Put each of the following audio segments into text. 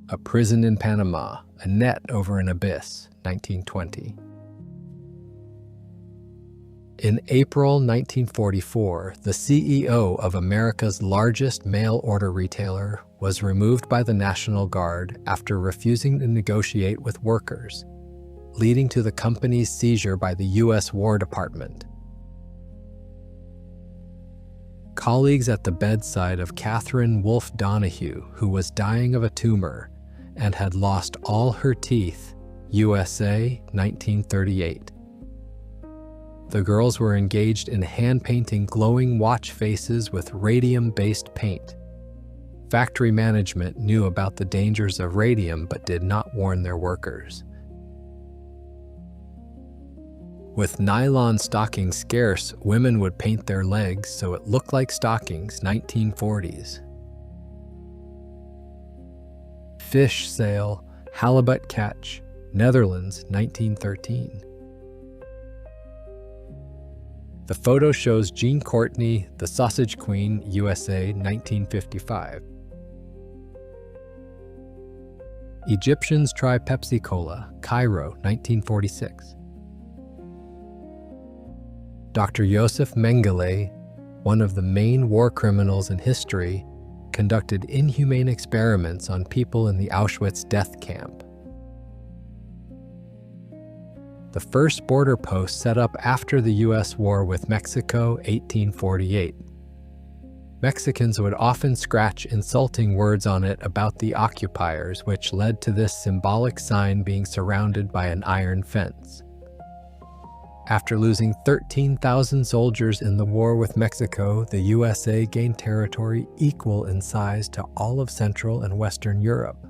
A Prison in Panama, A Net Over an Abyss, 1920. In April 1944, the CEO of America's largest mail-order retailer was removed by the National Guard after refusing to negotiate with workers, leading to the company's seizure by the U.S. War Department. Colleagues at the bedside of Catherine Wolfe Donahue, who was dying of a tumor and had lost all her teeth, USA, 1938. The girls were engaged in hand-painting glowing watch faces with radium-based paint. Factory management knew about the dangers of radium but did not warn their workers. With nylon stockings scarce, women would paint their legs so it looked like stockings, 1940s. Fish sale, halibut catch, Netherlands, 1913. The photo shows Jean Courtney, the Sausage Queen, USA, 1955. Egyptians try Pepsi-Cola, Cairo, 1946. Dr. Yosef Mengele, one of the main war criminals in history, conducted inhumane experiments on people in the Auschwitz death camp. The first border post set up after the U.S. war with Mexico, 1848. Mexicans would often scratch insulting words on it about the occupiers, which led to this symbolic sign being surrounded by an iron fence. After losing 13,000 soldiers in the war with Mexico, the USA gained territory equal in size to all of Central and Western Europe.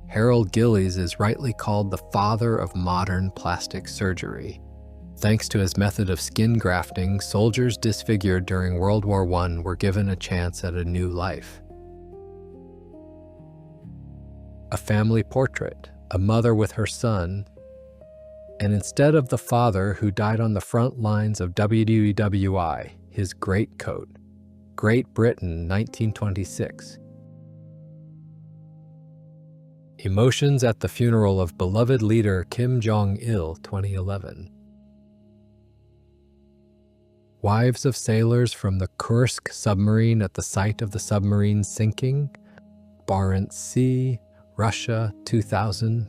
Harold Gillies is rightly called the father of modern plastic surgery. Thanks to his method of skin grafting, soldiers disfigured during World War I were given a chance at a new life. A family portrait, a mother with her son, and instead of the father who died on the front lines of WWI, his greatcoat. Great Britain, 1926. Emotions at the funeral of beloved leader Kim Jong-il, 2011. Wives of sailors from the Kursk submarine at the site of the submarine's sinking, Barents Sea, Russia, 2000.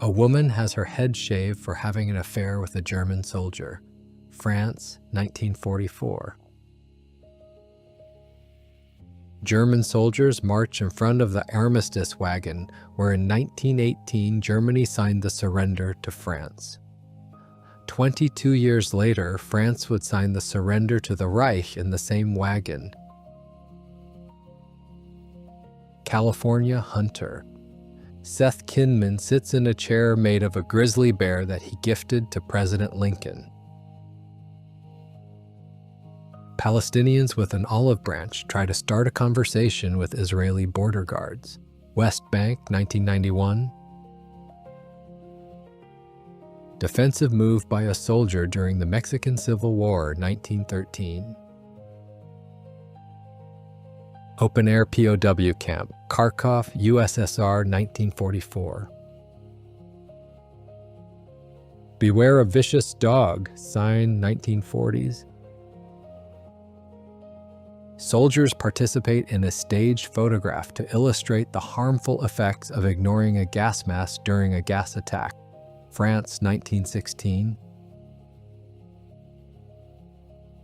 A woman has her head shaved for having an affair with a German soldier, France, 1944. German soldiers march in front of the armistice wagon where in 1918 Germany signed the surrender to France. 22 years later, France would sign the surrender to the Reich in the same wagon. California hunter. Seth Kinman sits in a chair made of a grizzly bear that he gifted to President Lincoln. Palestinians with an olive branch try to start a conversation with Israeli border guards. West Bank, 1991. Defensive move by a soldier during the Mexican Civil War, 1913. Open-air POW camp, Kharkov, USSR, 1944. Beware a vicious dog, sign, 1940s. Soldiers participate in a staged photograph to illustrate the harmful effects of ignoring a gas mask during a gas attack. France, 1916.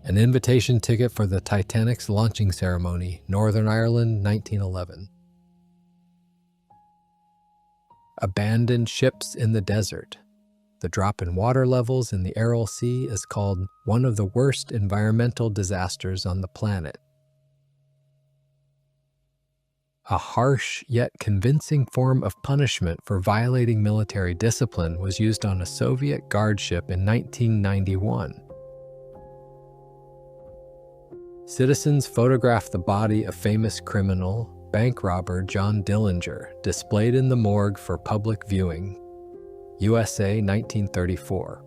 An invitation ticket for the Titanic's launching ceremony, Northern Ireland, 1911. Abandoned ships in the desert. The drop in water levels in the Aral Sea is called one of the worst environmental disasters on the planet. A harsh yet convincing form of punishment for violating military discipline was used on a Soviet guard ship in 1991. Citizens photographed the body of famous criminal, bank robber John Dillinger, displayed in the morgue for public viewing. USA, 1934.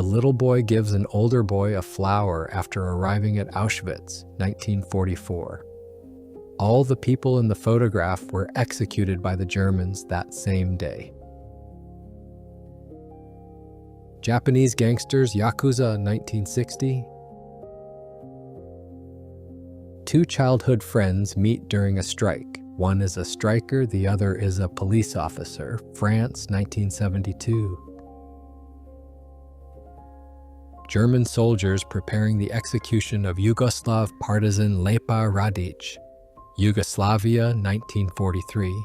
A little boy gives an older boy a flower after arriving at Auschwitz, 1944. All the people in the photograph were executed by the Germans that same day. Japanese gangsters Yakuza, 1960. Two childhood friends meet during a strike. One is a striker, the other is a police officer. France, 1972. German soldiers preparing the execution of Yugoslav partisan Lepa Radic. Yugoslavia, 1943.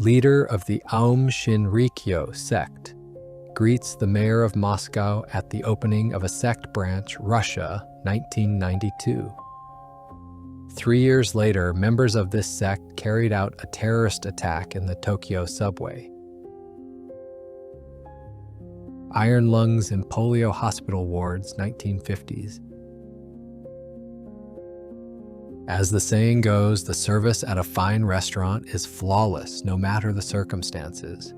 Leader of the Aum Shinrikyo sect greets the mayor of Moscow at the opening of a sect branch, Russia, 1992. 3 years later, members of this sect carried out a terrorist attack in the Tokyo subway. Iron lungs in polio hospital wards, 1950s. As the saying goes, the service at a fine restaurant is flawless, no matter the circumstances.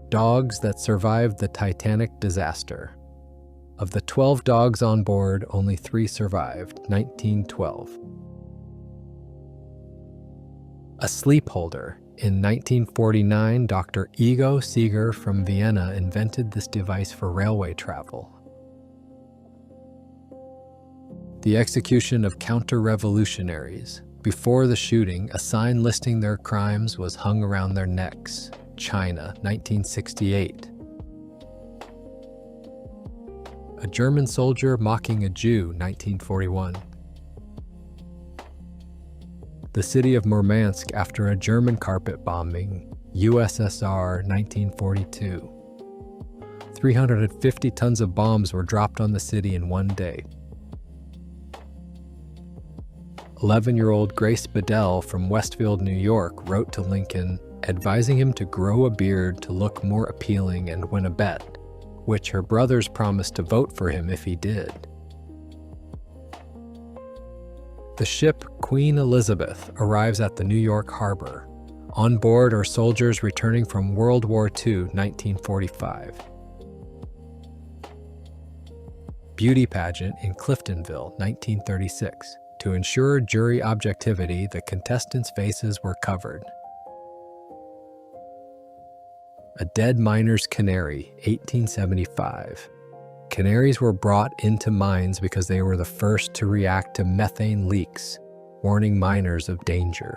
Dogs that survived the Titanic disaster. Of the 12 dogs on board, only 3 survived, 1912. A sleep holder. In 1949, Dr. Ego Seeger from Vienna invented this device for railway travel. The execution of counter-revolutionaries. Before the shooting, a sign listing their crimes was hung around their necks. China, 1968. A German soldier mocking a Jew, 1941. The city of Murmansk after a German carpet bombing, USSR, 1942. 350 tons of bombs were dropped on the city in one day. 11-year-old Grace Bedell from Westfield, New York, wrote to Lincoln, advising him to grow a beard to look more appealing and win a bet, which her brothers promised to vote for him if he did. The ship Queen Elizabeth arrives at the New York harbor. On board are soldiers returning from World War II, 1945. Beauty pageant in Cliftonville, 1936. To ensure jury objectivity, the contestants' faces were covered. A dead miner's canary, 1875. Canaries were brought into mines because they were the first to react to methane leaks, warning miners of danger.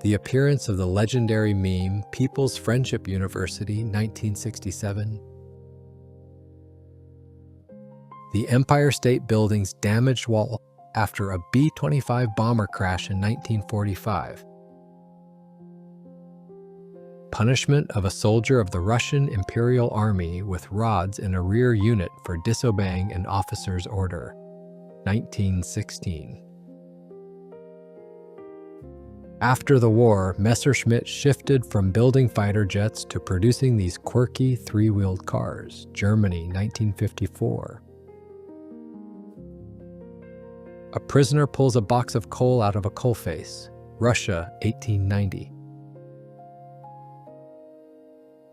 The appearance of the legendary meme People's Friendship University, 1967. The Empire State Building's damaged wall after a B-25 bomber crash in 1945. Punishment of a soldier of the Russian Imperial Army with rods in a rear unit for disobeying an officer's order, 1916. After the war, Messerschmitt shifted from building fighter jets to producing these quirky three-wheeled cars, Germany, 1954. A prisoner pulls a box of coal out of a coalface, Russia, 1890.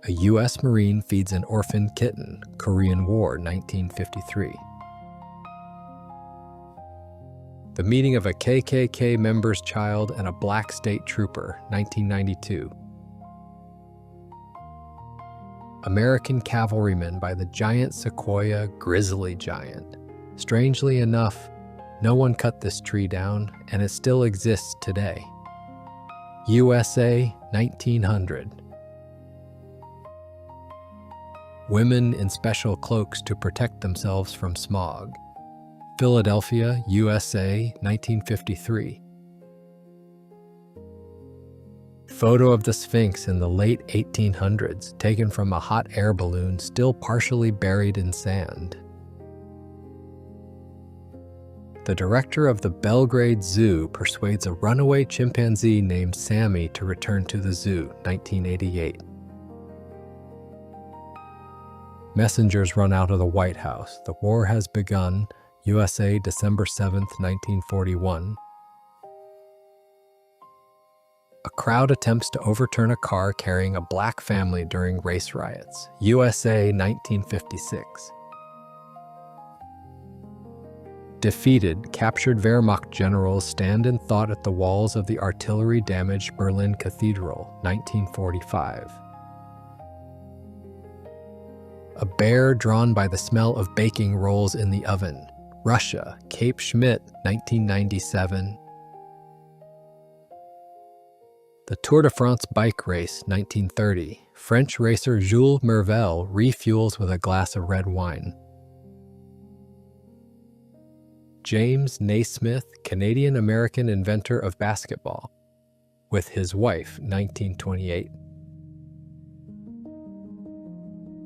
A U.S. Marine feeds an orphan kitten, Korean War, 1953. The meeting of a KKK member's child and a black state trooper, 1992. American cavalrymen by the giant sequoia grizzly giant. Strangely enough, no one cut this tree down, and it still exists today. USA, 1900. Women in special cloaks to protect themselves from smog. Philadelphia, USA, 1953. Photo of the Sphinx in the late 1800s, taken from a hot air balloon still partially buried in sand. The director of the Belgrade Zoo persuades a runaway chimpanzee named Sammy to return to the zoo, 1988. Messengers run out of the White House. The war has begun. USA, December 7, 1941. A Crowd attempts to overturn a car carrying a black family during race riots. USA, 1956. Defeated, captured Wehrmacht generals stand in thought at the walls of the artillery-damaged Berlin Cathedral, 1945. A bear drawn by the smell of baking rolls in the oven. Russia, Cape Schmidt, 1997. The Tour de France bike race, 1930. French racer Jules Mervel refuels with a glass of red wine. James Naismith, Canadian-American inventor of basketball, with his wife, 1928.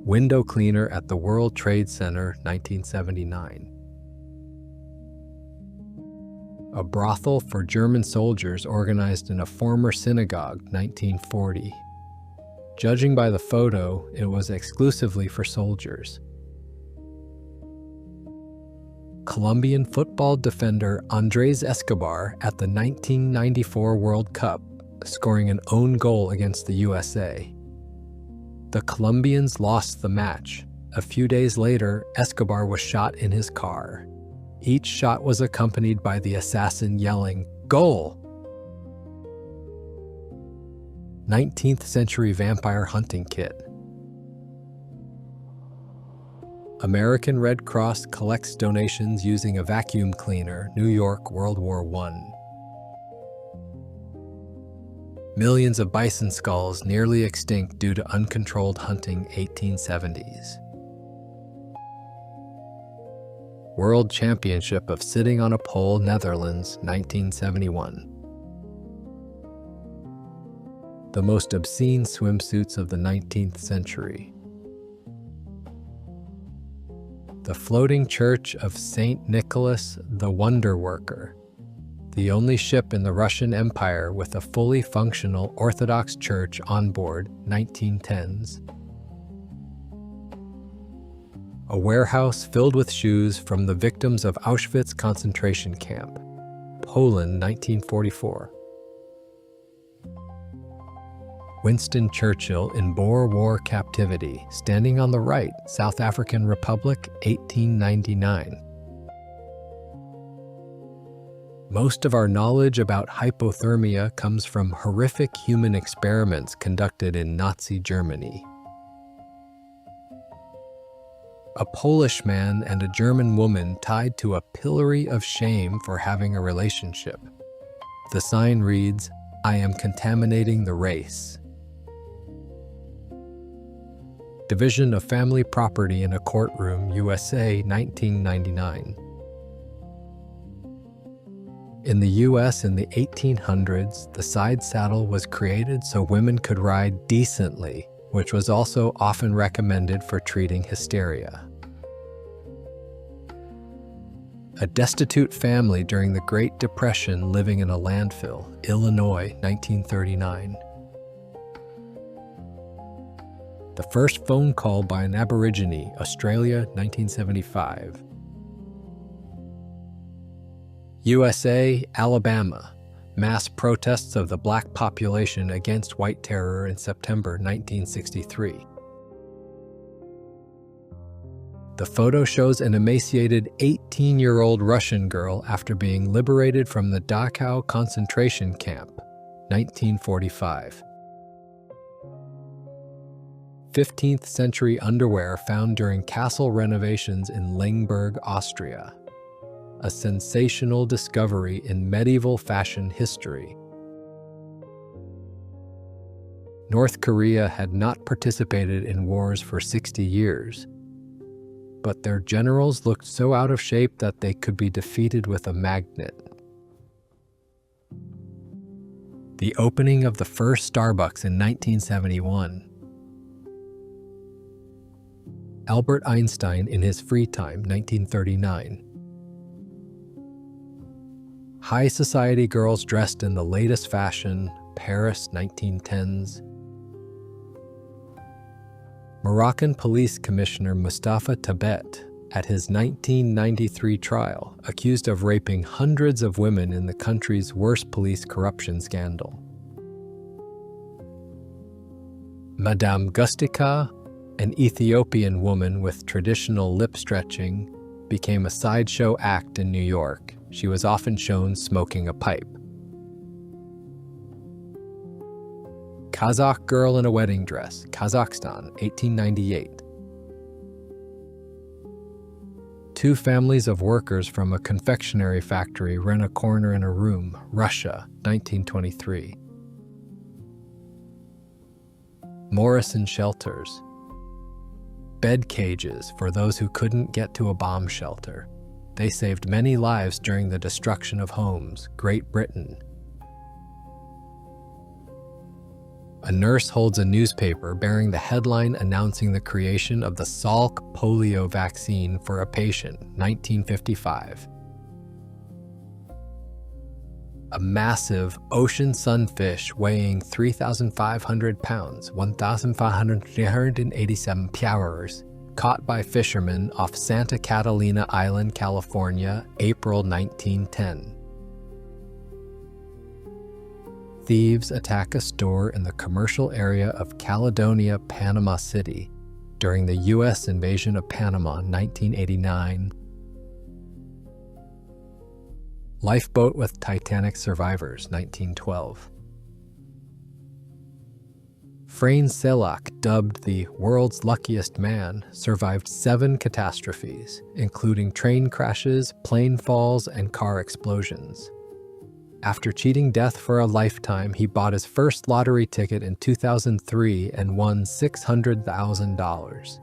Window cleaner at the World Trade Center, 1979. A brothel for German soldiers organized in a former synagogue, 1940. Judging by the photo, it was exclusively for soldiers. Colombian football defender Andrés Escobar at the 1994 World Cup, scoring an own goal against the USA. The Colombians lost the match. A few days later, Escobar was shot in his car. Each shot was accompanied by the assassin yelling, "Goal!" 19th century vampire hunting kit. American Red Cross collects donations using a vacuum cleaner, New York, World War I. Millions of bison skulls nearly extinct due to uncontrolled hunting, 1870s. World Championship of Sitting on a Pole, Netherlands, 1971. The most obscene swimsuits of the 19th century. The floating church of St. Nicholas the Wonder Worker, the only ship in the Russian Empire with a fully functional Orthodox church on board, 1910s. A warehouse filled with shoes from the victims of Auschwitz concentration camp, Poland, 1944. Winston Churchill in Boer War captivity, standing on the right, South African Republic, 1899. Most of our knowledge about hypothermia comes from horrific human experiments conducted in Nazi Germany. A Polish man and a German woman tied to a pillory of shame for having a relationship. The sign reads, "I am contaminating the race." Division of family property in a courtroom, USA, 1999. In the US in the 1800s, the side saddle was created so women could ride decently, which was also often recommended for treating hysteria. A destitute family during the Great Depression living in a landfill, Illinois, 1939. The first phone call by an Aborigine, Australia, 1975. USA, Alabama. Mass protests of the black population against white terror in September 1963. The photo shows an emaciated 18-year-old Russian girl after being liberated from the Dachau concentration camp, 1945. 15th century underwear found during castle renovations in Lengberg, Austria. A sensational discovery in medieval fashion history. North Korea had not participated in wars for 60 years, but their generals looked so out of shape that they could be defeated with a magnet. The opening of the first Starbucks in 1971. Albert Einstein in his free time, 1939. High society girls dressed in the latest fashion, Paris, 1910s. Moroccan Police Commissioner Mustafa Tabet at his 1993 trial, accused of raping hundreds of women in the country's worst police corruption scandal. Madame Gustica, an Ethiopian woman with traditional lip stretching, became a sideshow act in New York. She was often shown smoking a pipe. Kazakh girl in a wedding dress, Kazakhstan, 1898. Two families of workers from a confectionery factory rent a corner in a room, Russia, 1923. Morrison shelters. Bed cages for those who couldn't get to a bomb shelter. They saved many lives during the destruction of homes, Great Britain. A nurse holds a newspaper bearing the headline announcing the creation of the Salk polio vaccine for a patient, 1955. A massive ocean sunfish weighing 3,500 pounds, 1,587 pounds, caught by fishermen off Santa Catalina Island, California, April 1910. Thieves attack a store in the commercial area of Caledonia, Panama City during the U.S. invasion of Panama, 1989. Lifeboat with Titanic survivors, 1912. Frane Selak, dubbed the world's luckiest man, survived 7 catastrophes, including train crashes, plane falls, and car explosions. After cheating death for a lifetime, he bought his first lottery ticket in 2003 and won $600,000.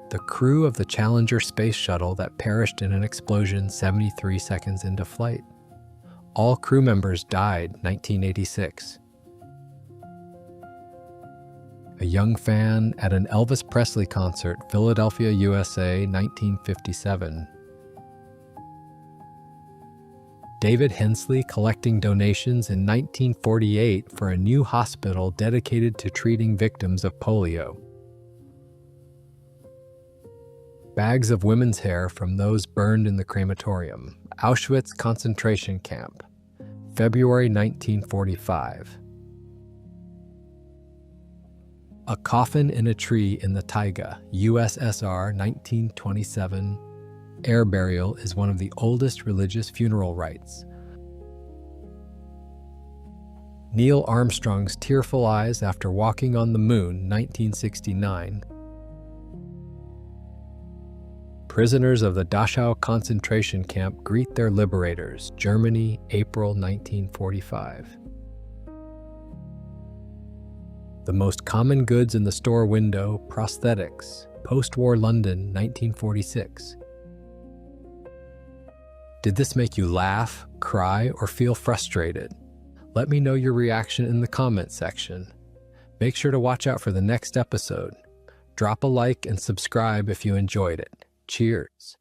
The crew of the Challenger space shuttle that perished in an explosion 73 seconds into flight. All crew members died, 1986. A young fan at an Elvis Presley concert, Philadelphia, USA, 1957. David Hensley collecting donations in 1948 for a new hospital dedicated to treating victims of polio. Bags of women's hair from those burned in the crematorium. Auschwitz concentration camp, February 1945. A coffin in a tree in the taiga, USSR, 1927. Air burial is one of the oldest religious funeral rites. Neil Armstrong's tearful eyes after walking on the moon, 1969. Prisoners of the Dachau concentration camp greet their liberators, Germany, April 1945. The most common goods in the store window, prosthetics, post-war London, 1946. Did this make you laugh, cry, or feel frustrated? Let me know your reaction in the comment section. Make sure to watch out for the next episode. Drop a like and subscribe if you enjoyed it. Cheers.